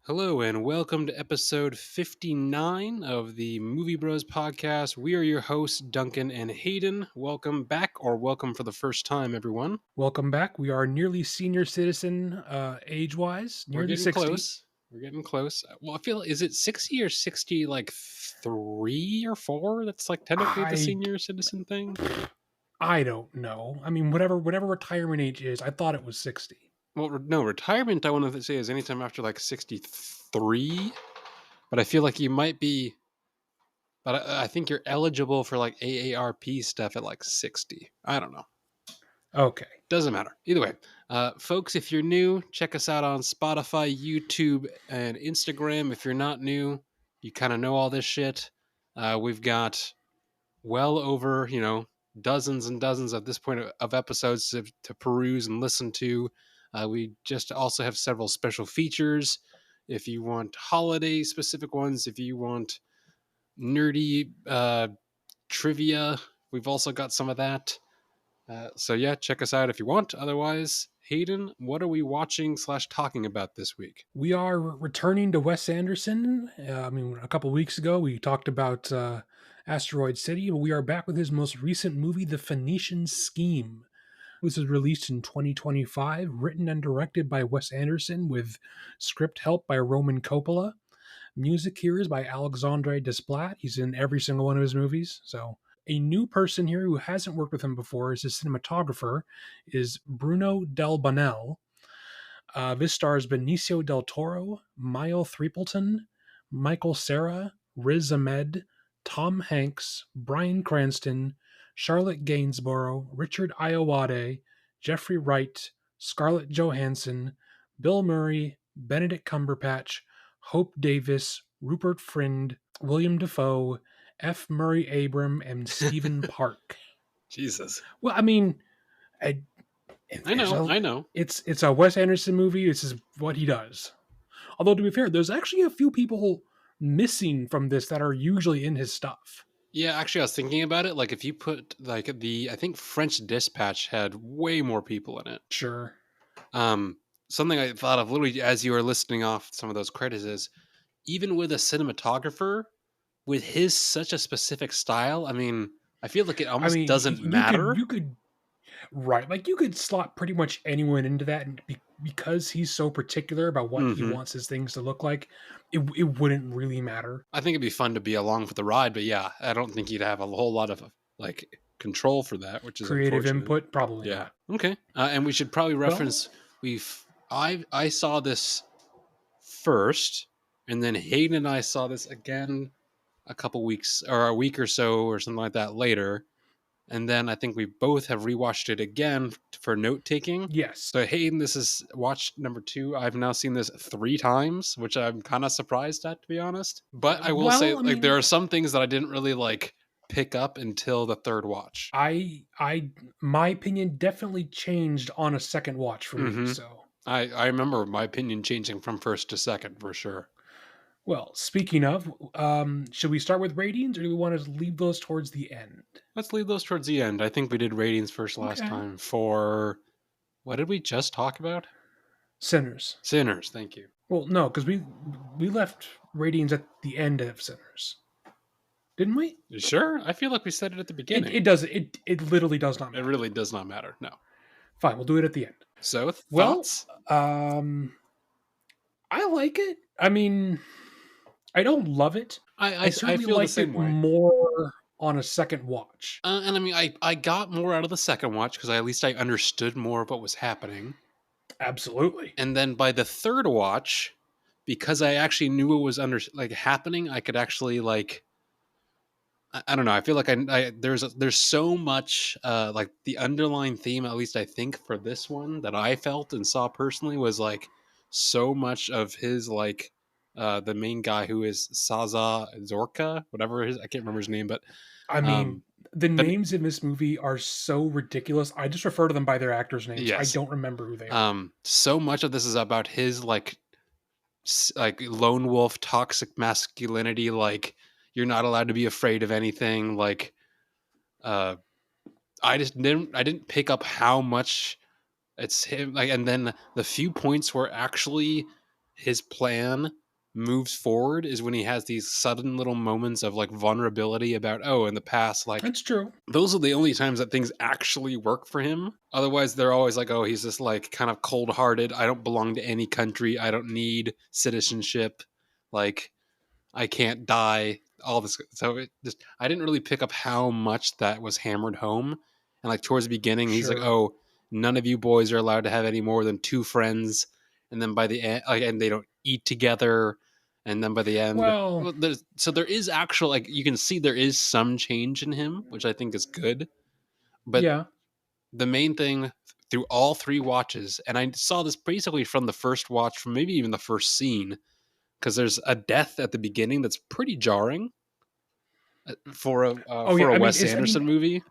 Hello and welcome to episode 59 of the Movie Bros podcast. We are your hosts, Duncan and Hayden. Welcome back, or welcome for the first time, everyone. Welcome back. We are nearly senior citizen age-wise, We're nearly getting 60. close. We're getting close. Well, I feel, is it 60 or 60, like 3 or 4? That's like technically the senior citizen thing. I don't know. I mean, whatever retirement age is, I thought it was 60. Well, no, retirement, I want to say, is anytime after like 63. But I feel like you might be, but I think you're eligible for like AARP stuff at like 60. I don't know. Okay. Doesn't matter. Either way, folks, if you're new, check us out on Spotify, YouTube, and Instagram. If you're not new, you kind of know all this shit. We've got well over, dozens and dozens at this point of episodes to peruse and listen to. We just also have several special features. If you want holiday specific ones, if you want nerdy trivia, we've also got some of that. So yeah, check us out if you want. Otherwise, Hayden, what are we watching / talking about this week? We are returning to Wes Anderson. A couple weeks ago we talked about Asteroid City, but we are back with his most recent movie, The Phoenician Scheme. This was released in 2025, written and directed by Wes Anderson with script help by Roman Coppola. Music here is by Alexandre Desplat. He's in every single one of his movies. So a new person here who hasn't worked with him before as his cinematographer is Bruno Del Bonell. This stars Benicio del Toro, Myle Threepleton, Michael Cera, Riz Ahmed, Tom Hanks, Bryan Cranston, Charlotte Gainsborough, Richard Ayoade, Jeffrey Wright, Scarlett Johansson, Bill Murray, Benedict Cumberbatch, Hope Davis, Rupert Friend, William Dafoe, F. Murray Abram, and Stephen Park. Jesus. Well, I mean, I know. It's a Wes Anderson movie. This is what he does. Although, to be fair, there's actually a few people missing from this that are usually in his stuff. Yeah, actually, I was thinking about it. Like, if you put I think French Dispatch had way more people in it. Sure. Something I thought of literally as you were listing off some of those credits is, even with a cinematographer with his such a specific style, I mean, I feel like it almost doesn't matter. You could right, like you could slot pretty much anyone into that, and because he's so particular about what he wants his things to look like, it wouldn't really matter. I think it'd be fun to be along for the ride, but yeah, I don't think you'd have a whole lot of like control for that, which is creative input, probably. Yeah. Not. Okay. And we should probably reference I saw this first, and then Hayden and I saw this again a couple weeks or a week or so or something like that later. And then I think we both have rewatched it again for note taking. Yes. So Hayden, this is watch number 2. I've now seen this 3 times, which I'm kind of surprised at, to be honest. But I will say, there are some things that I didn't really like pick up until the third watch. My opinion definitely changed on a second watch for me. So I remember my opinion changing from first to second for sure. Well, speaking of, should we start with ratings, or do we want to leave those towards the end? Let's leave those towards the end. I think we did ratings first last time for... What did we just talk about? Sinners. Sinners, thank you. Well, no, because we left ratings at the end of Sinners. Didn't we? You sure? I feel like we said it at the beginning. It does. It literally does not matter. It really does not matter, no. Fine, we'll do it at the end. So, thoughts? I like it. I mean... I don't love it. I certainly feel liked the same it way. More on a second watch. And I mean, I got more out of the second watch because at least I understood more of what was happening. Absolutely. And then by the third watch, because I actually knew what was happening, I could actually I don't know. I feel like there's so much like the underlying theme, at least I think for this one that I felt and saw personally, was like so much of his the main guy who is Saza Zorka, whatever it is. I can't remember his name, but I mean, the names in this movie are so ridiculous. I just refer to them by their actors' names. Yes. I don't remember who they are. So much of this is about his like lone wolf, toxic masculinity. Like, you're not allowed to be afraid of anything. Like, I didn't pick up how much it's him, like, and then the few points where actually his plan moves forward is when he has these sudden little moments of like vulnerability about, oh, in the past, like That's true. those are the only times that things actually work for him. Otherwise, they're always like, oh, he's just like kind of cold hearted. I don't belong to any country. I don't need citizenship. Like, I can't die. All this. So it just, I didn't really pick up how much that was hammered home. And like towards the beginning, he's like, Sure. oh, none of you boys are allowed to have any more than two friends. And then by the end, like, and they don't eat together. And then by the end, Well, well, there is actual, like, you can see there is some change in him, which I think is good. But yeah. the main thing through all three watches, and I saw this basically from the first watch, from maybe even the first scene, because there's a death at the beginning that's pretty jarring Oh yeah. for a I mean, Wes Anderson movie.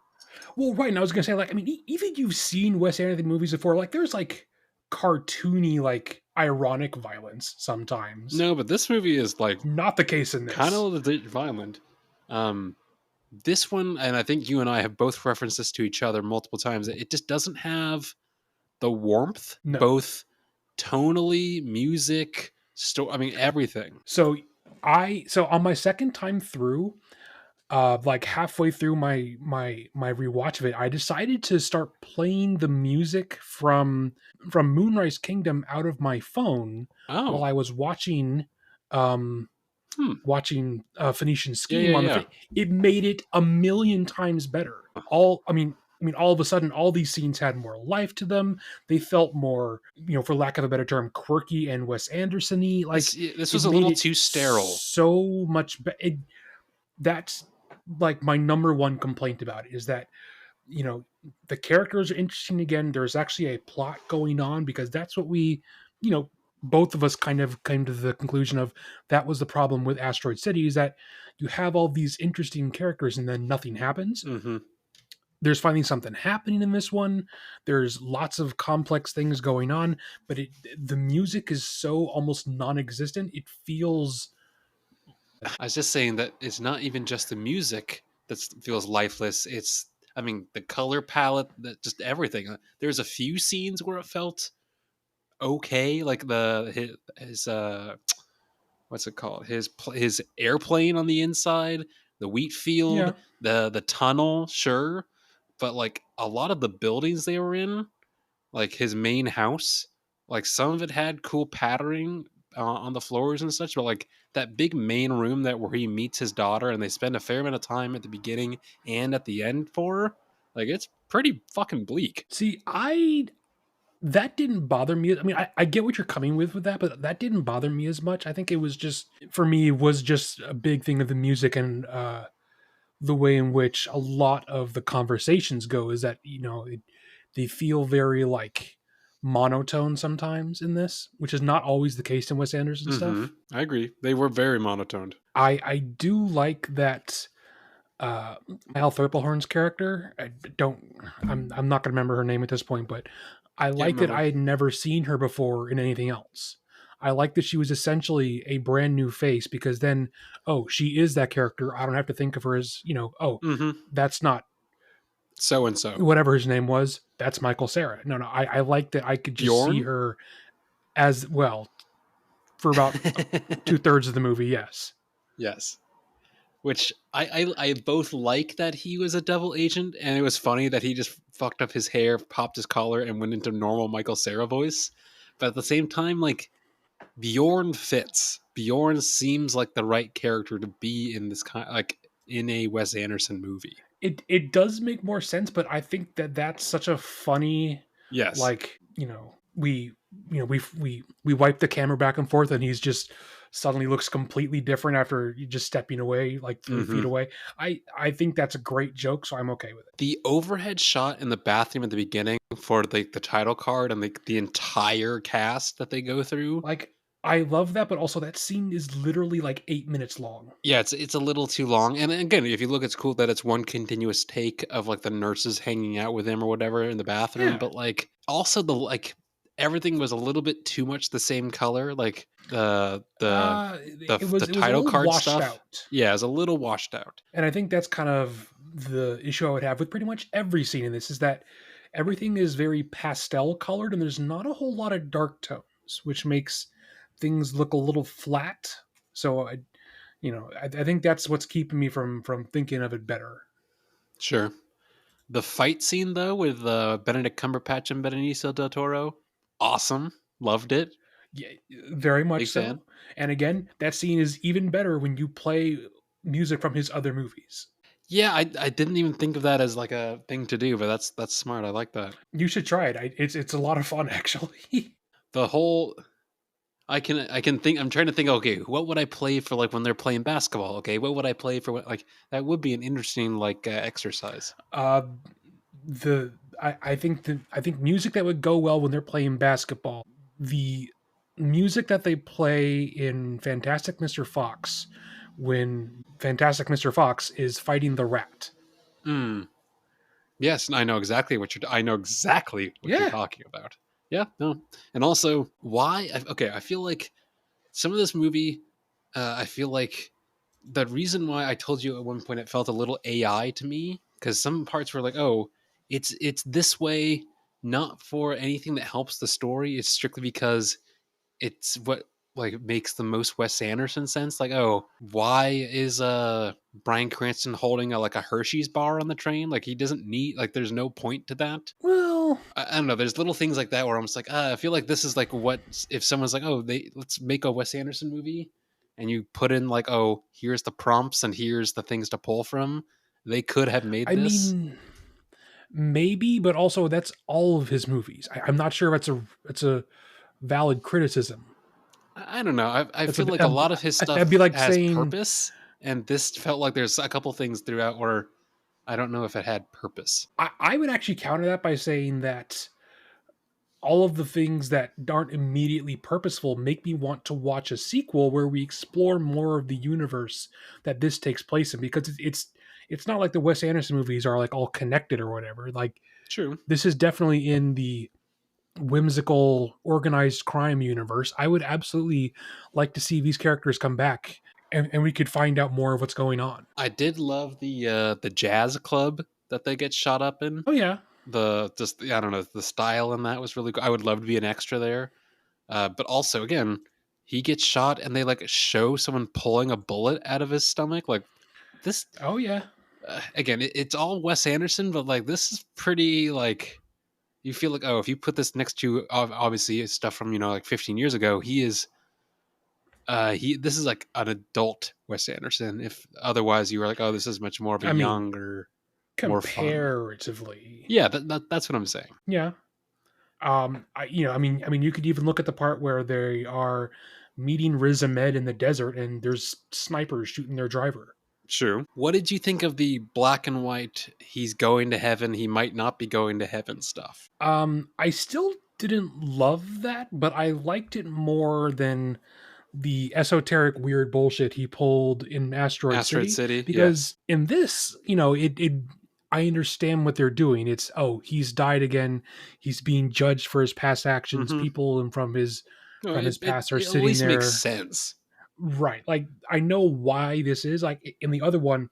well, right. And I was gonna say, like, I mean, even you've seen Wes Anderson movies before. Like, there's like cartoony, like ironic violence sometimes. No, but this movie is like Not the case in kind this. of legit violent. Um, this one, and I think you and I have both referenced this to each other multiple times. It just doesn't have the warmth, No. both tonally, music, I mean, everything. So so on my second time through, like halfway through my rewatch of it, I decided to start playing the music from Moonrise Kingdom out of my phone while Oh, I was um hmm. Phoenician Yeah, Scheme yeah, on the yeah. thing. It made it a million times better. All of a sudden, all these scenes had more life to them. They felt more, for lack of a better term, quirky and Wes Anderson-y. Like, This it was a made little it too sterile. so much better. That's like my number one complaint about it is that, you know, the characters are interesting again. There's actually a plot going on because that's what both of us kind of came to the conclusion of. That was the problem with Asteroid City, is that you have all these interesting characters and then nothing happens. Hmm. There's finally something happening in this one. There's lots of complex things going on, but the music is so almost non-existent. It feels I was just saying that it's not even just the music that feels lifeless. It's, I mean, the color palette, that just everything. There's a few scenes where it felt okay, like his what's it called? His airplane on the inside, the wheat field, yeah. the tunnel, sure, but like a lot of the buildings they were in, like his main house, like some of it had cool patterning on the floors and such, but like that big main room that where he meets his daughter and they spend a fair amount of time at the beginning and at the end for her, like it's pretty fucking bleak. See, I that didn't bother me. I mean, I get what you're coming with that, but that didn't bother me as much. I think it was just, for me, it was just a big thing of the music and the way in which a lot of the conversations go is that, they feel very like monotone sometimes in this, which is not always the case in Wes Anderson Mm-hmm. stuff. I agree. They were very monotoned. I do like that uh Al Thurplehorn's character. I'm not gonna remember her name at this point, but I Can't like that remember. I had never seen her before in anything else. I like that she was essentially a brand new face because then, oh, she is that character. I don't have to think of her as, oh, Mm-hmm. that's not So and so. whatever his name was. That's Michael Sarah. No, no, I like that I could just see Bjorn? her as well for about 2/3 of the movie. Yes. Yes. Which I both like that he was a double agent, and it was funny that he just fucked up his hair, popped his collar, and went into normal Michael Cera voice. But at the same time, like Bjorn fits. Bjorn seems like the right character to be in this kind, like in a Wes Anderson movie. It does make more sense, but I think that that's such a funny, Yes. like, we wipe the camera back and forth and he's just suddenly looks completely different after you just stepping away like 3 feet Hmm. away. I think that's a great joke, so I'm okay with it. The overhead shot in the bathroom at the beginning for the title card and the entire cast that they go through. Like, I love that, but also that scene is literally like 8 minutes long. Yeah, it's a little too long. And again, if you look, it's cool that it's one continuous take of like the nurses hanging out with him or whatever in the bathroom. Yeah. But like also the like everything was a little bit too much the same color. Like It the was a title little card washed stuff. out. Yeah, it's a little washed out. And I think that's kind of the issue I would have with pretty much every scene in this is that everything is very pastel colored and there's not a whole lot of dark tones, which makes things look a little flat. So I think that's what's keeping me from thinking of it better. Sure. The fight scene though with Benedict Cumberbatch and Benicio del Toro, awesome. Loved it. Yeah, very much Big fan. so. And again, that scene is even better when you play music from his other movies. Yeah, I didn't even think of that as like a thing to do, but that's smart. I like that. You should try it. It's a lot of fun actually. The whole I can think I'm trying to think, okay, what would I play for like when they're playing basketball? Okay, what would I play for what like that would be an interesting like exercise. Uh, I think music that would go well when they're playing basketball. The music that they play in Fantastic Mr. Fox when Fantastic Mr. Fox is fighting the rat. Mm. Yes, I know exactly what I know exactly what you're Yeah. talking about. Yeah, no. And also why okay, I feel like some of this movie I feel like the reason why I told you at one point it felt a little AI to me because some parts were like, oh, it's this way, not for anything that helps the story. It's strictly because it's what like makes the most Wes Anderson sense. Like, oh, why is Bryan Cranston holding a like a Hershey's bar on the train? Like he doesn't need like there's no point to that. Well, I don't know. There's little things like that where I'm just like, I feel like this is like what if someone's like, oh, they let's make a Wes Anderson movie, and you put in like, oh, here's the prompts and here's the things to pull from. They could have made I this. mean, maybe, but also that's all of his movies. I'm not sure if it's a valid criticism. I don't know. I That's feel like a lot of his that'd be stuff like has saying purpose, and this felt like there's a couple things throughout where I don't know if it had purpose. I would actually counter that by saying that all of the things that aren't immediately purposeful make me want to watch a sequel where we explore more of the universe that this takes place in because it's not like the Wes Anderson movies are like all connected or whatever. Like True. this is definitely in the whimsical organized crime universe. I would absolutely like to see these characters come back and we could find out more of what's going on. I did love the jazz club that they get shot up in. Oh yeah. The just I don't know the style in that was really cool. I would love to be an extra there. But also again, he gets shot and they like show someone pulling a bullet out of his stomach. Like this Oh yeah. again, it's all Wes Anderson, but like this is pretty like you feel like oh if you put this next to obviously stuff from like 15 years ago, he is he this is like an adult Wes Anderson. If otherwise you were like oh this is much more of a I mean, younger, more fun. comparatively. Yeah, that's what I'm saying. Yeah. You could even look at the part where they are meeting Riz Ahmed in the desert, and there's snipers shooting their driver. True. What did you think of the black and white? He's going to heaven. He might not be going to heaven stuff. I still didn't love that, but I liked it more than the esoteric weird bullshit he pulled in Asteroid Asteroid City. City. Yes. Because in this, it I understand what they're doing. It's he's died again. He's being judged for his past actions. Mm-hmm. People No, from his it past are at sitting least makes there. sense. Right. Like I know why this is. Like in the other one,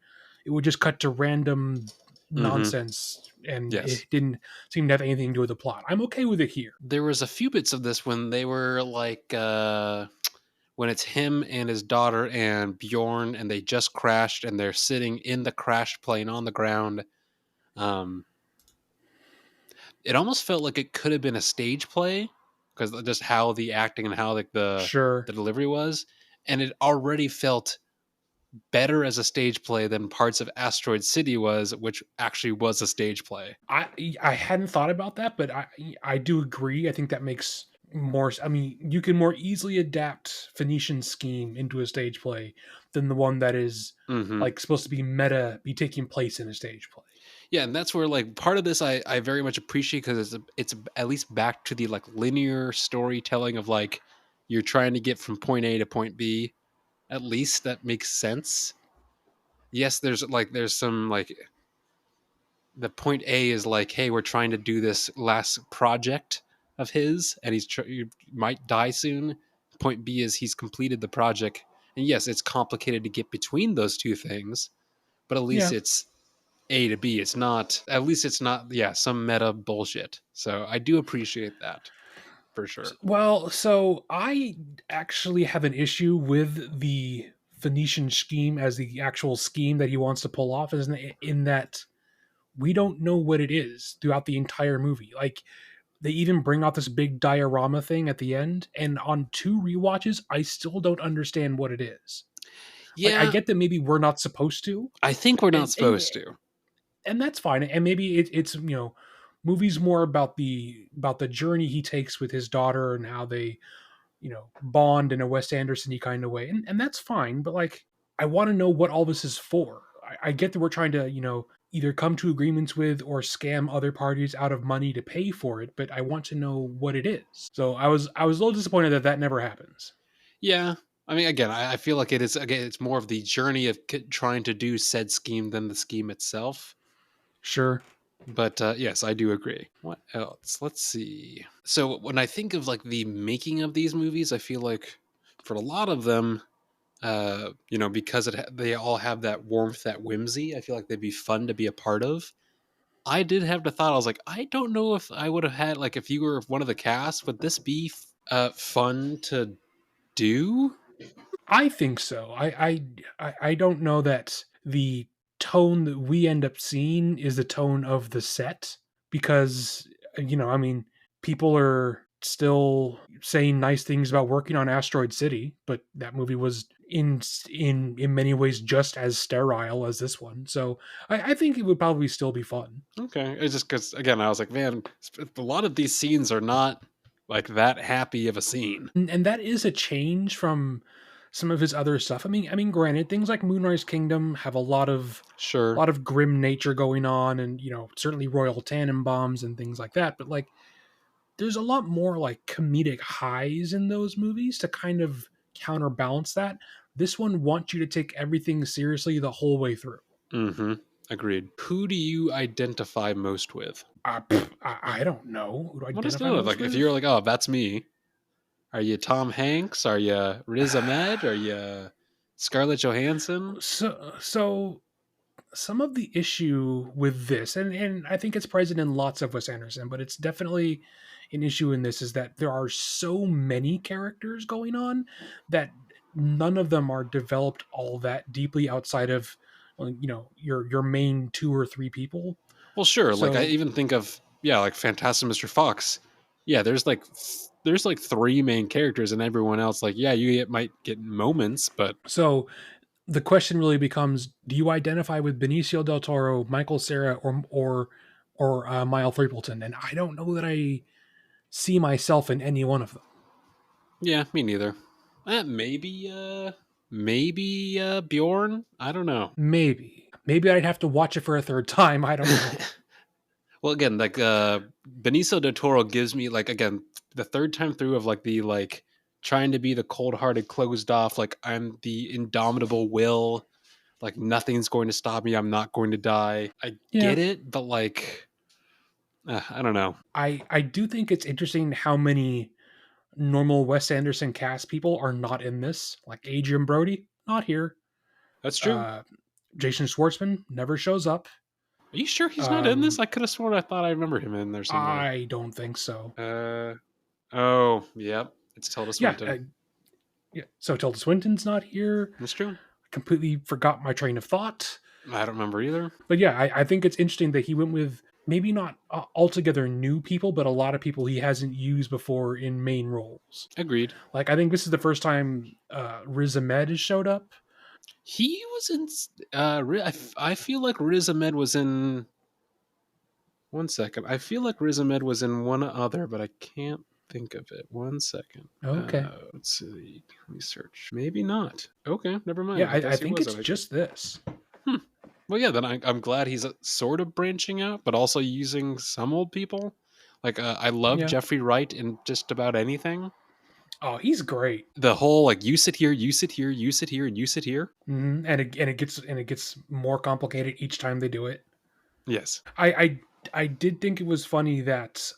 it would just cut to random Mm-hmm. nonsense and Yes. it didn't seem to have anything to do with the plot. I'm okay with it here. There was a few bits of this when they were like when it's him and his daughter and Bjorn and they just crashed and they're sitting in the crashed plane on the ground. Um, it almost felt like it could have been a stage play because just how the acting and how like Sure. the delivery was, and it already felt better as a stage play than parts of Asteroid City was, which actually was a stage play. I hadn't thought about that, but I do agree. I think that makes more. I mean, you can more easily adapt Phoenician Scheme into a stage play than the one that is Mm-hmm. like supposed to be meta, be taking place in a stage play. Yeah, and that's where like part of this I very much appreciate because it's at least back to the like linear storytelling of like you're trying to get from point A to point B. At least that makes sense. Yes, there's some like the point A is like, hey, we're trying to do this last project of his, and he might die soon. Point B is he's completed the project, and yes, it's complicated to get between those two things, but at least Yeah. it's A to B. It's not, at least it's not, yeah, some meta bullshit. So I do appreciate that for sure. Well, so I actually have an issue with the Phoenician scheme as the actual scheme that he wants to pull off, is in that we don't know what it is throughout the entire movie. Like, they even bring out this big diorama thing at the end, and on two rewatches, I still don't understand what it is. Like, I Yeah, get that maybe we're not supposed to, I think we're not and and supposed to. and that's fine. And maybe it's movies more about the journey he takes with his daughter and how they bond in a Wes Anderson-y kind of way, and that's fine. But like, I want to know what all this is for. I get that we're trying to either come to agreements with or scam other parties out of money to pay for it, but I want to know what it is. So I was a little disappointed that that never happens. Yeah. I mean, again, I feel like it is, again, it's more of the journey of trying to do said scheme than the scheme itself. Sure. But yes, I do agree. What else? Let's see. So when I think of like the making of these movies, I feel like for a lot of them, because they all have that warmth, that whimsy, I feel like they'd be fun to be a part of. I did have the thought, I was like, I don't know if I would have had, like, if you were one of the cast, would this be fun to do? I think so. I don't know that the tone that we end up seeing is the tone of the set, because I mean, people are still saying nice things about working on Asteroid City, but that movie was in many ways just as sterile as this one. So I think it would probably still be fun. Okay, it's just because, again, I was like, man, a lot of these scenes are not like that happy of a scene. And that is a change from some of his other stuff. I mean, granted, things like Moonrise Kingdom have a Sure. lot of grim nature going on, and certainly Royal Tannenbaums and things like that. But like, there's a lot more like comedic highs in those movies to kind of counterbalance that. This one wants you to take everything seriously the whole way through. Mm-hmm. Agreed. Who do you identify most with? I don't know who to What is identify it most like? If you're with. like, oh, that's me. Are you Tom Hanks? Are you Riz Ahmed? Are you Scarlett Johansson? So some of the issue with this, and I think it's present in lots of Wes Anderson, but it's definitely an issue in this, is that there are so many characters going on that none of them are developed all that deeply outside of your main two or three people. Well, sure. Like I So even think of, yeah, like Fantastic Mr. Fox. Yeah, there's like three main characters, and everyone else, like, yeah, might get moments, but so the question really becomes: do you identify with Benicio del Toro, Michael Cera, or Mile Threepleton? And I don't know that I see myself in any one of them. yeah, me neither. Maybe Bjorn. I don't know. Maybe I'd have to watch it for a third time. I don't know. Well, again, like Benicio del Toro gives me, like, again, the third time through of like the like trying to be the cold-hearted, closed off, like I'm the indomitable will, like nothing's going to stop me. I'm not going to die. I Yeah, get it, but like I don't know. I do think it's interesting how many normal Wes Anderson cast people are not in this. Like Adrian Brody, not here. That's true. Uh, Jason Schwartzman never shows up. Are you sure he's not in this? Um, I could have sworn I thought I remember him in there somewhere. I don't think so. Uh oh, yep. It's Tilda Yeah, Swinton. yeah. So Tilda Swinton's not here. That's true. I completely forgot my train of thought. I don't remember either. But yeah, I think it's interesting that he went with maybe not altogether new people, but a lot of people he hasn't used before in main roles. Agreed. Like, I think this is the first time Riz Ahmed has showed up. He was in. I feel like Riz Ahmed was in. One second. I feel like Riz Ahmed was in one other, but I can't think of it. One second. Okay. Let's see. Let me search. Maybe not. Okay, never Yeah, mind. I I guess he think was. it's just this. Hmm. Well, yeah. Then I'm glad he's sort of branching out, but also using some old people. Like I love Yeah. Jeffrey Wright in just about anything. Oh, he's great. The whole like you sit here, you sit here, you sit here, and you sit here. And it gets more complicated each time they do it. Yes. I did think it was funny that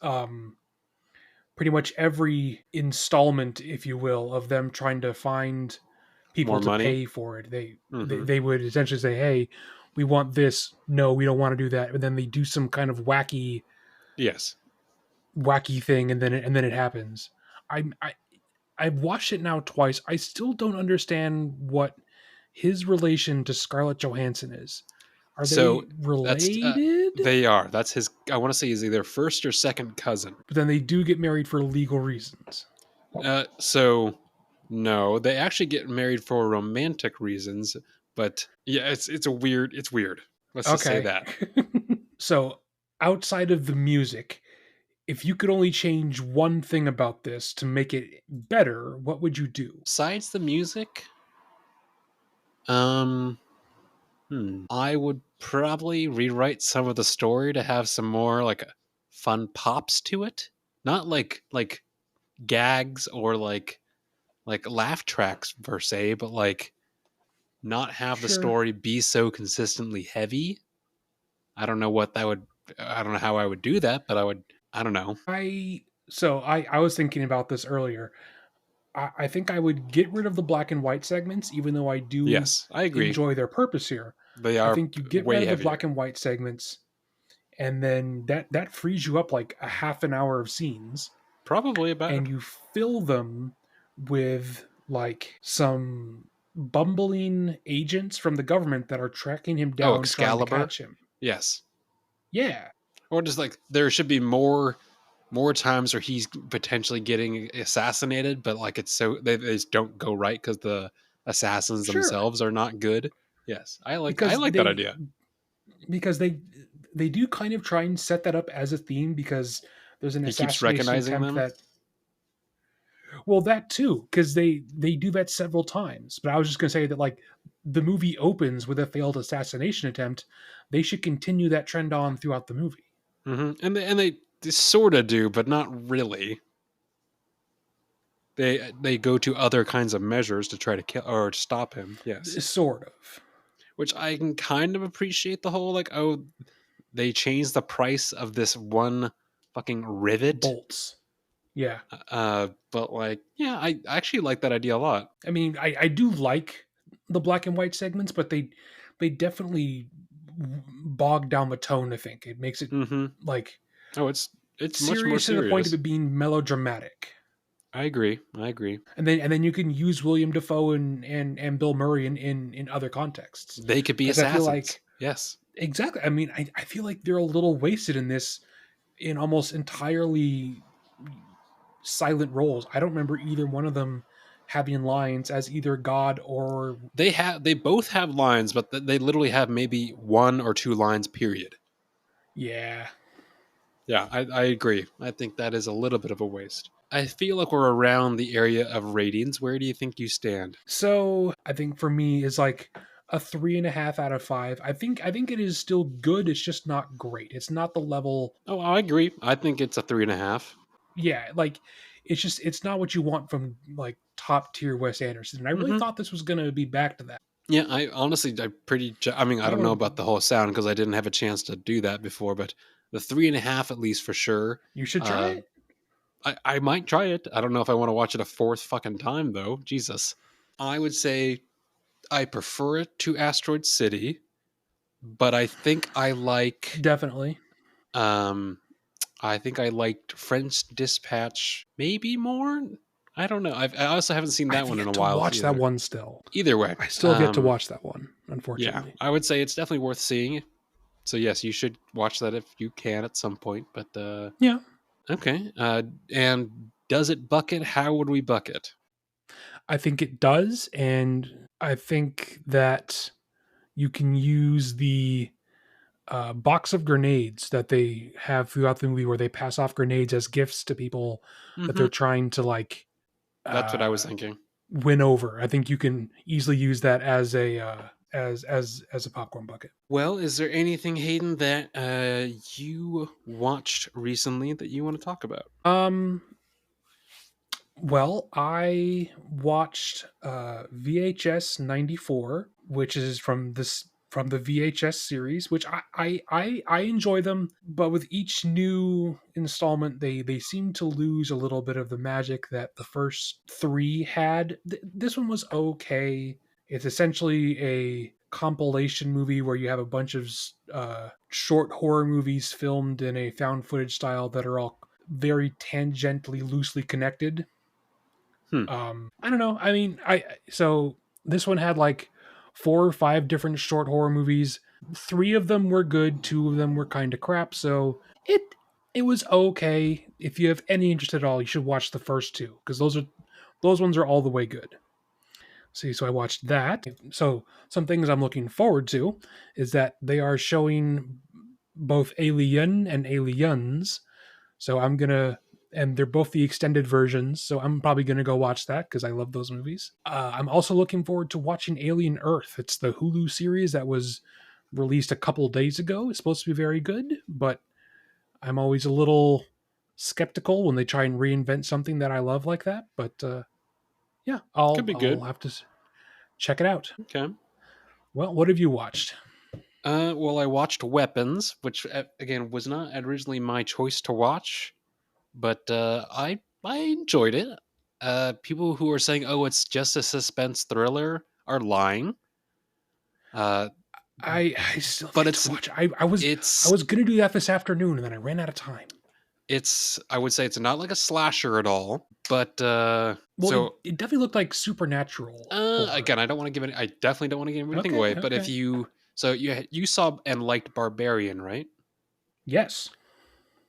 pretty much every installment, if you will, of them trying to find people More to money. pay for it, they Mm-hmm. they, they would essentially say, "Hey, we want this. No, we don't want to do that. And then they do some kind of Yes. wacky thing, and then it happens. I I've watched it now twice. I still don't understand what his relation to Scarlett Johansson is. Are So they that's related? they are. That's his. I want to say he's either first or second cousin. But then they do get married for legal reasons. So no, they actually get married for romantic reasons. But yeah, it's weird. Let's just say Okay. that. So, outside of the music, if you could only change one thing about this to make it better, what would you do? Besides the music, um, I would probably rewrite some of the story to have some more like fun pops to it. Not like gags or like laugh tracks per se, but like not have the Sure. story be so consistently heavy. I don't know what that would. I don't know how I would do that, but I would. I don't know. I was thinking about this earlier. I think I would get rid of the black and white segments, even though I do Yes, I agree. enjoy their purpose here. They I are think you get rid way of the heavier. black and white segments, and then that frees you up like a half an hour of scenes, Probably about. and you fill them with like some bumbling agents from the government that are tracking him Oh, down, trying to Excalibur. catch him. Yes, Yeah, or just like there should be more times where he's potentially getting assassinated, but like it's so they just don't go right because the assassins sure. themselves are not good. Yes, I Because like that idea. because they do kind of try and set that up as a theme because there's an He keeps assassination recognizing attempt them. that, well, that too, because they do that several times. But I was just going to say that like the movie opens with a failed assassination attempt. They should continue that trend on throughout the movie. And they sort of do, but not really. They go to other kinds of measures to try to kill or to stop him. Yes, Sort of. which I can kind of appreciate the whole like, oh, they changed the price of this one fucking rivet. Bolts. Yeah. But like, yeah, I actually like that idea a lot. I mean, I do like the black and white segments, but they definitely bog down the tone. I think it makes it Mm-hmm. like Oh, it's much more serious to the point of serious. it being melodramatic. I agree. I agree. And then you can use William Defoe and Bill Murray in other contexts, They could be because I feel assassins. like Yes. exactly. I mean, I feel like they're a little wasted in this, in almost entirely silent roles. I don't remember either one of them having lines as either God or They both have lines, but they literally have maybe one or two lines. Period. yeah. Yeah, I agree. I think that is a little bit of a waste. I feel like we're around the area of ratings. Where do you think you stand? So I think for me is like a 3.5 out of 5. I think it is still good. It's just not great. It's not the level. Oh, I agree. I think it's a 3.5. Yeah, like it's not what you want from like top tier Wes Anderson. And I really Mm-hmm. thought this was gonna be back to that. Yeah, I honestly, I mean, I I don't know don't know. about the whole sound because I didn't have a chance to do that before, but the 3.5 at least for sure. You should try Uh, it. I might try it. I don't know if I want to watch it a fourth fucking time though. Jesus. I would say I prefer it to Asteroid City, but Definitely. um I think I liked French Dispatch maybe more. I don't know. I also haven't seen that I've one in a yet to while watch that either. one still. Either way, I still have yet to watch that one, yeah, unfortunately. I would say it's definitely worth seeing. So yes, you should watch that if you can at some point. But Yeah. okay. And does it bucket? How would we bucket? I think it does, and I think that you can use the box of grenades that they have throughout the movie, where they pass off grenades as gifts to people that Mm-hmm. they're trying to like That's what I was uh, thinking. win over. I think you can easily use that as a as a popcorn bucket. Well, is there anything, Hayden, that you watched recently that you want to talk about? Um, well, I watched VHS 94, which is from the VHS series, which I enjoy them, but with each new installment, they seem to lose a little bit of the magic that the first three had. This one was okay. It's essentially compilation movie where you have a bunch of short horror movies filmed in a found footage style that are all very tangentially loosely connected. Hmm. I don't know. I mean, I so this one had like 4 or 5 different short horror movies. 3 of them were good, 2 of them were kind of crap. So it was okay. If you have any interest at all, you should watch the first 2 because those ones are all the way good. See, so I watched that. So some things I'm looking forward to is that they are showing both Alien and Aliens. So I'm gonna, and they're both the extended versions. So I'm probably gonna go watch that because I love those movies. I'm also looking forward to watching Alien Earth. It's the Hulu series that was released a couple days ago. It's supposed to be very good, but I'm always a little skeptical when they try and reinvent something that I love like that. But yeah, Could be I'll good. have to check it out. Okay. Well, what have you watched? Well, I watched Weapons, which again was not originally my choice to watch, but I enjoyed it. People who are saying, "Oh, it's just a suspense thriller," are lying. Uh, I still have but yet to watch. I it's was gonna do that this afternoon, and then I ran out of time. it's I would say it's not like a slasher at all, but Well, it definitely looked like supernatural horror. again, I definitely don't want to give anything Okay, away. But if okay. you saw and liked Barbarian, right? Yes,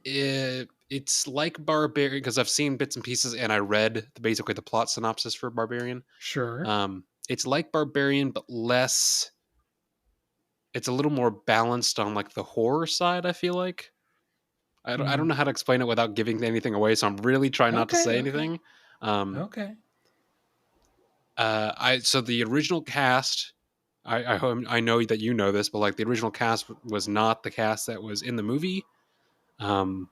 It's like Barbarian because I've seen bits and pieces and I read basically the plot synopsis for Barbarian. sure. It's like Barbarian, but less. It's a little more balanced on like the horror side. I feel like I don't Mm. know how to explain it without giving anything away, so I'm really trying not to Okay, say okay, anything. Um, okay. I so the original cast. I know that you know this, but like the original cast was not the cast that was in the movie. Um,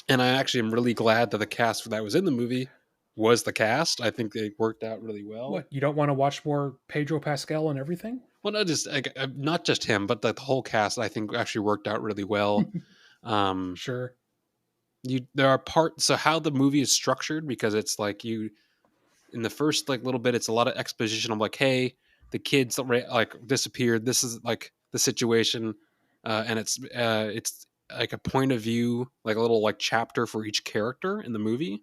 and I actually am really glad that the cast that was in the movie was the cast. I think they worked out really well. What, you don't want to watch more Pedro Pascal and everything? Well, not just him, but the whole cast. I think actually worked out really well. Um, Sure. there are parts. So how the movie is structured because it's like you in the first like little bit, it's a lot of exposition. I'm like, hey, the kids like disappeared. This is like the situation, and it's like a point of view, like a little like chapter for each character in the movie,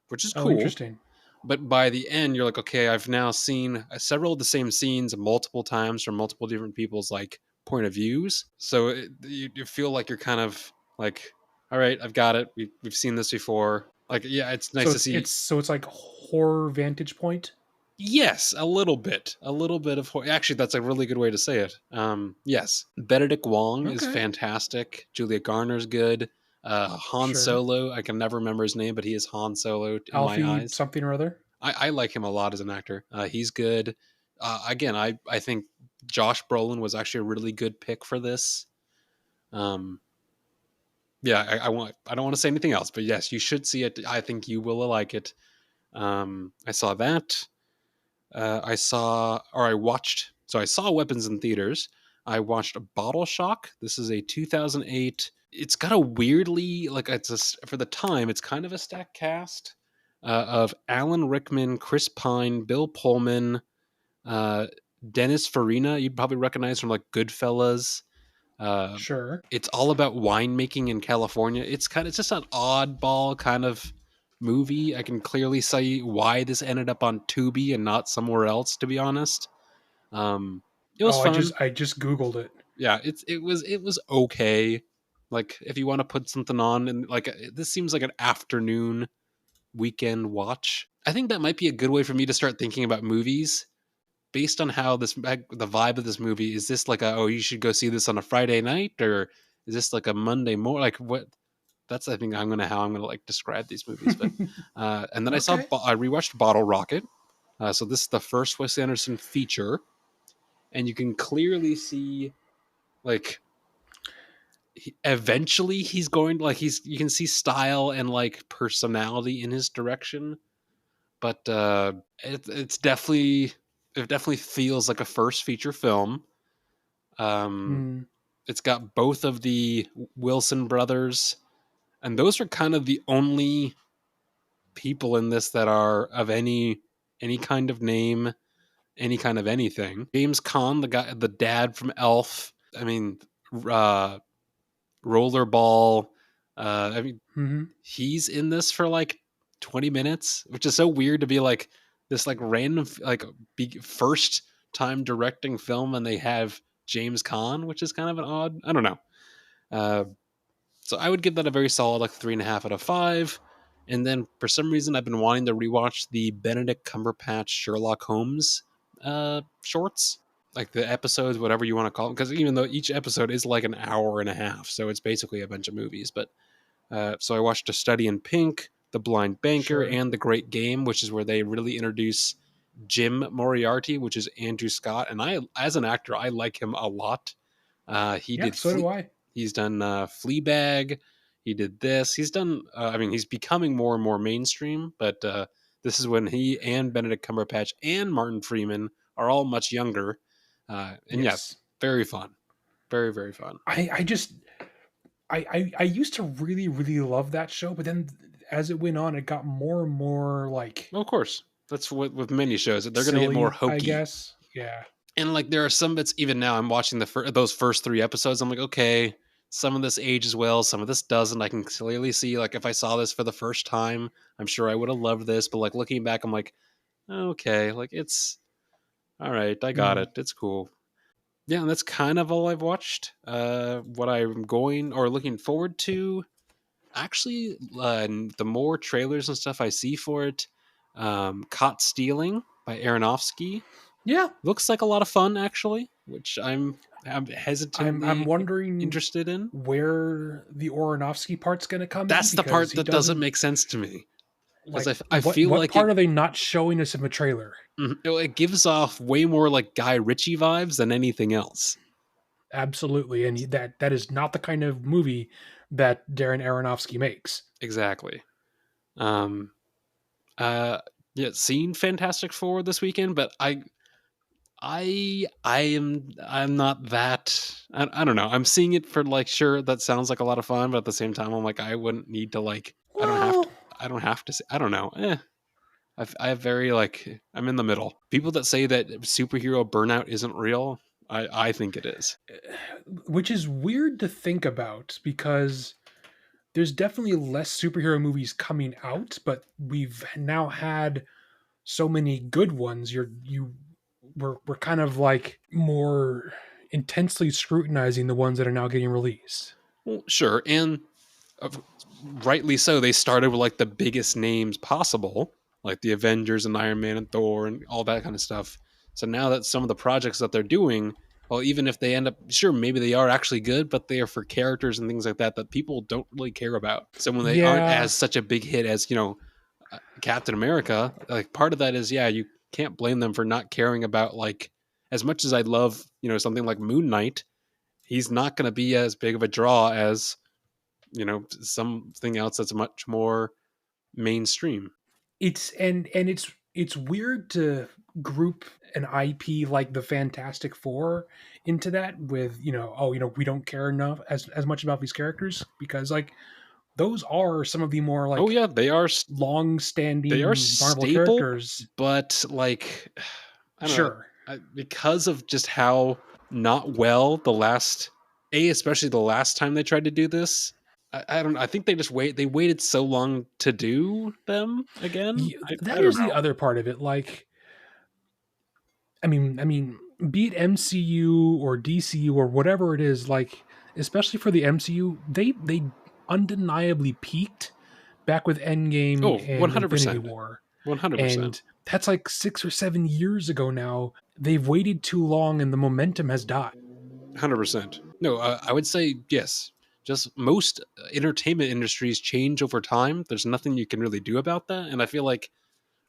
which is Oh, cool. interesting. But by the end, you're like, okay, I've now seen several of the same scenes multiple times from multiple different people's like point of views. So you feel like you're kind of like, all right, I've got it. We've seen this before. Like, yeah, it's nice So to see. it's like horror vantage point. Yes, a little bit of. Actually, that's a really good way to say it. Yes, Benedict Wong is Okay, fantastic. Julia Garner's good. Han sure. Solo, I can never remember his name, but he is Han Solo in my Alfie eyes. something or other. I like him a lot as an actor. He's good. Again, I think Josh Brolin was actually a really good pick for this. Um, yeah, I don't want to say anything else, but yes, you should see it. I think you will like it. I saw that. I watched. So I saw Weapons in theaters. I watched Bottle Shock. This is a 2008. It's got a weirdly like for the time. It's kind of a stacked cast of Alan Rickman, Chris Pine, Bill Pullman, uh, Dennis Farina. You'd probably recognize from like Goodfellas. Uh, Sure. it's all about winemaking in California. It's just an oddball kind of movie. I can clearly see why this ended up on Tubi and not somewhere else. To be honest, it was Oh, fun. I just googled it. Yeah, it was okay. Like if you want to put something on and like this seems like an afternoon weekend watch. I think that might be a good way for me to start thinking about movies based on how the vibe of this movie. Is this like a, oh, you should go see this on a Friday night, or is this like a Monday morning? Like what? That's I think how I'm gonna like describe these movies. But and then Okay. I rewatched Bottle Rocket. So this is the first Wes Anderson feature, and you can clearly see like eventually he's going like he's you can see style and like personality in his direction, but it definitely feels like a first feature film. Um, Hmm. it's got both of the Wilson brothers, and those are kind of the only people in this that are of any kind of name. any kind of anything. James Caan, the dad from Elf. I mean, uh, Rollerball. I mean, Hmm. he's in this for like 20 minutes, which is so weird to be like this like random like first time directing film, and they have James Caan, which is kind of an odd. I don't know. Uh, so I would give that a very solid like 3.5 out of 5. And then for some reason, I've been wanting to rewatch the Benedict Cumberbatch Sherlock Holmes shorts, like the episodes, whatever you want to call them, because even though each episode is like an hour and a half, so it's basically a bunch of movies. But so I watched A Study in Pink, The Blind Banker, Sure. and The Great Game, which is where they really introduce Jim Moriarty, which is Andrew Scott. And I, as an actor, I like him a lot. He Yeah, did so do I. He's done Fleabag. He did this. He's done. I mean, he's becoming more and more mainstream. But this is when he and Benedict Cumberbatch and Martin Freeman are all much younger. And yeah, Yes. very fun. Very very fun. I just I used to really really love that show, but then as it went on, it got more and more like Well, of course, that's what with many shows. They're going to get more silly, I hokey. guess. Yeah. And like there are some bits even now. I'm watching those first 3 episodes. I'm like, okay, some of this ages well, some of this doesn't. I can clearly see like if I saw this for the first time, I'm sure I would have loved this. But like looking back, I'm like, okay, like it's all right. I got Mhm. it. It's cool. Yeah, and that's kind of all I've watched. What I'm going or looking forward to, actually, the more trailers and stuff I see for it, Caught Stealing by Aronofsky Yeah. looks like a lot of fun, actually, which I'm I'm hesitantly wondering interested in. where the Aronofsky part's going to come in That's the because part he that doesn't doesn't make sense to me because like I feel what like part are they not showing us in the trailer? it gives off way more like Guy Ritchie vibes than anything else. Absolutely, and that is not the kind of movie that Darren Aronofsky makes. Exactly. Um. Yeah, seen Fantastic Four this weekend, but I'm not that. I don't know. I'm seeing it for like sure that sounds like a lot of fun, but at the same time I'm like I wouldn't need to like I don't have to Well, I don't have to say, I don't know. I have very like I'm in the middle. People that say that superhero burnout isn't real, I think it is. which is weird to think about because there's definitely less superhero movies coming out, but we've now had so many good ones. We're kind of like more intensely scrutinizing the ones that are now getting released. Well, sure, and uh, rightly so. They started with like the biggest names possible, like the Avengers and Iron Man and Thor and all that kind of stuff. So now that some of the projects that they're doing, well, even if they end up, sure, maybe they are actually good, but they are for characters and things like that that people don't really care about. So when they aren't Yeah, as such a big hit as Captain America, like part of that is yeah, you can't blame them for not caring about like as much as I love something like Moon Knight. He's not going to be as big of a draw as something else that's much more mainstream. it's weird to group an IP like the Fantastic Four into that with we don't care enough as much about these characters because like those are some of the more Oh like yeah, they are long-standing Marvel staple, characters. but like I don't know, Sure. because of just how not well the last especially the last time they tried to do this. I don't. I think they just They waited so long to do them again. I That don't is the know. other part of it. Like, I mean, be it MCU or DCU or whatever it is, like, especially for the MCU, they undeniably peaked back with Oh, Endgame one and hundred Infinity percent, War. 100%. And that's like 6 or 7 years ago now. They've waited too long and the momentum has died. 100%. No, I would say yes. Just most entertainment industries change over time. There's nothing you can really do about that. And I feel like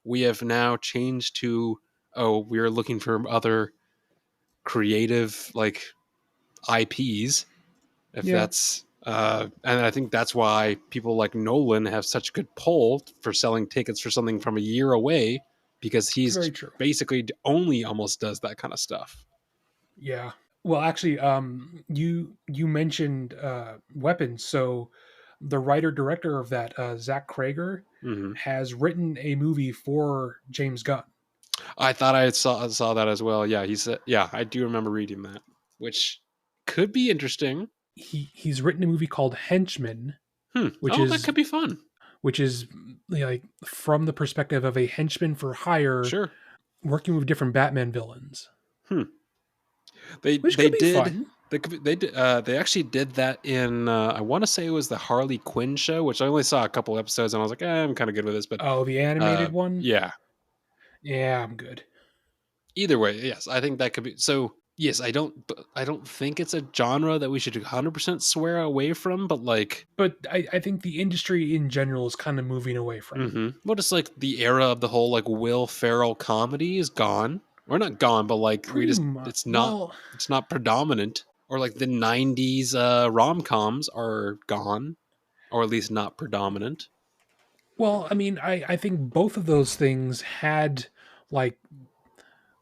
we have now changed to, oh, we're looking for other creative like IPs. If Yeah, that's, and I think that's why people like Nolan have such good pull for selling tickets for something from a year away because it's he's very true. basically only almost does that kind of stuff. Yeah. Well, actually, you mentioned weapons. So the writer director of that, Zach Krager, Hmm. has written a movie for James Gunn. I thought I saw that as well. Yeah, he said. Yeah, I do remember reading that, which could be interesting. He's written a movie called Henchman, Hmm. which Oh, that is could be fun. which is like from the perspective of a henchman for hire Sure. working with different Batman villains, Hmm. They which they could be did. fun. They actually did that in I want to say it was the Harley Quinn show, which I only saw a couple episodes and I was like, I'm kind of good with this, but Oh, the animated one? yeah. Yeah, I'm good. Either way, yes, I think that could be. So yes, I don't think it's a genre that we should 100% swear away from, but like, But I think the industry in general is kind of moving away from it. well, just like the era of the whole like Will Ferrell comedy is gone. We're not gone, but like we Pretty just much. it's not predominant. Or like the '90s rom coms are gone, or at least not predominant. I mean, I think both of those things had like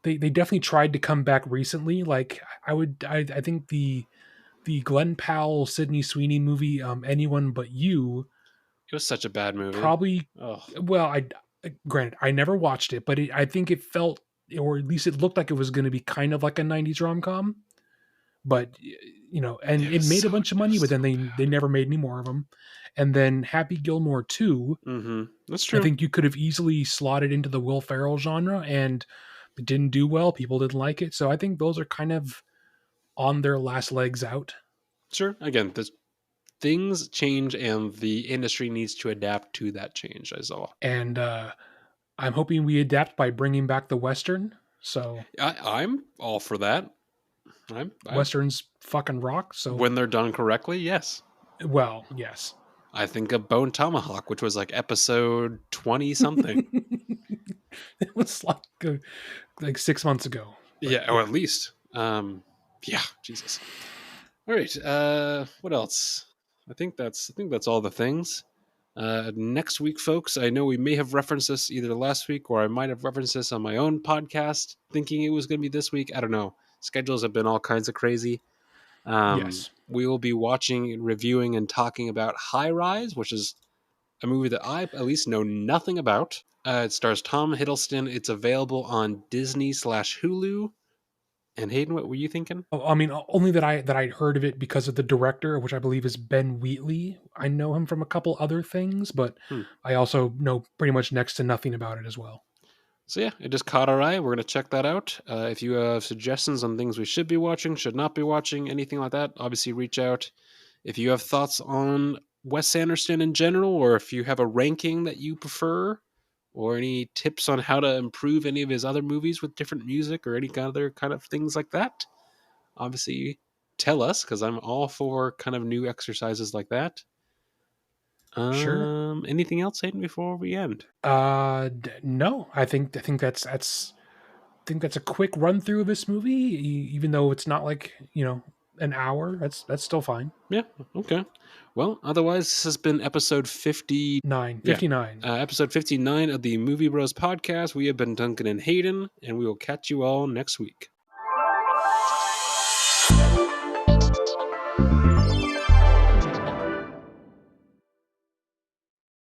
they definitely tried to come back recently. Like I think the Glenn Powell Sydney Sweeney movie, Anyone But You, It was such a bad movie. probably Oh, well granted I never watched it, but I think it felt, or at least it looked like it was going to be kind of like a 90s rom-com, but and it it was made so a bunch of it money, was but so then they bad. never made any more of them. And then Happy Gilmore 2, That's I true. think you could have easily slotted into the Will Ferrell genre, and it didn't do well. People didn't like it. So I think those are kind of on their last legs out. Sure. Again, this things change and the industry needs to adapt to that change as all. And I'm hoping we adapt by bringing back the Western. So I'm all for that. I Westerns fucking rock. So, when they're done correctly, yes. well, yes. I think of Bone Tomahawk, which was like episode 20 something. It was like 6 months ago, but Yeah, or yeah, at least. Yeah, Jesus. All right. What else? I think that's all the things. Next week, folks, I know we may have referenced this either last week or I might have referenced this on my own podcast, thinking it was going to be this week. I don't know. Schedules have been all kinds of crazy. yes, We will be watching, reviewing, and talking about High Rise, which is a movie that I at least know nothing about. It stars Tom Hiddleston. It's available on Disney/Hulu. And Hayden, what were you thinking? I mean, only that I heard of it because of the director, which I believe is Ben Wheatley. I know him from a couple other things, but Hmm. I also know pretty much next to nothing about it as well. So yeah, it just caught our eye. We're gonna check that out. If you have suggestions on things we should be watching, should not be watching, anything like that, obviously reach out. If you have thoughts on Wes Anderson in general, or if you have a ranking that you prefer, or any tips on how to improve any of his other movies with different music or any other kind of things like that, obviously tell us because I'm all for kind of new exercises like that. Sure. Anything else, Hayden, before we end? No, I think that's a quick run through of this movie, even though it's not like an hour. That's still fine. Yeah. Okay. Well, otherwise, this has been episode 50. Nine Yeah. 59. Episode 59 of the Movie Bros podcast. We have been Duncan and Hayden, and we will catch you all next week.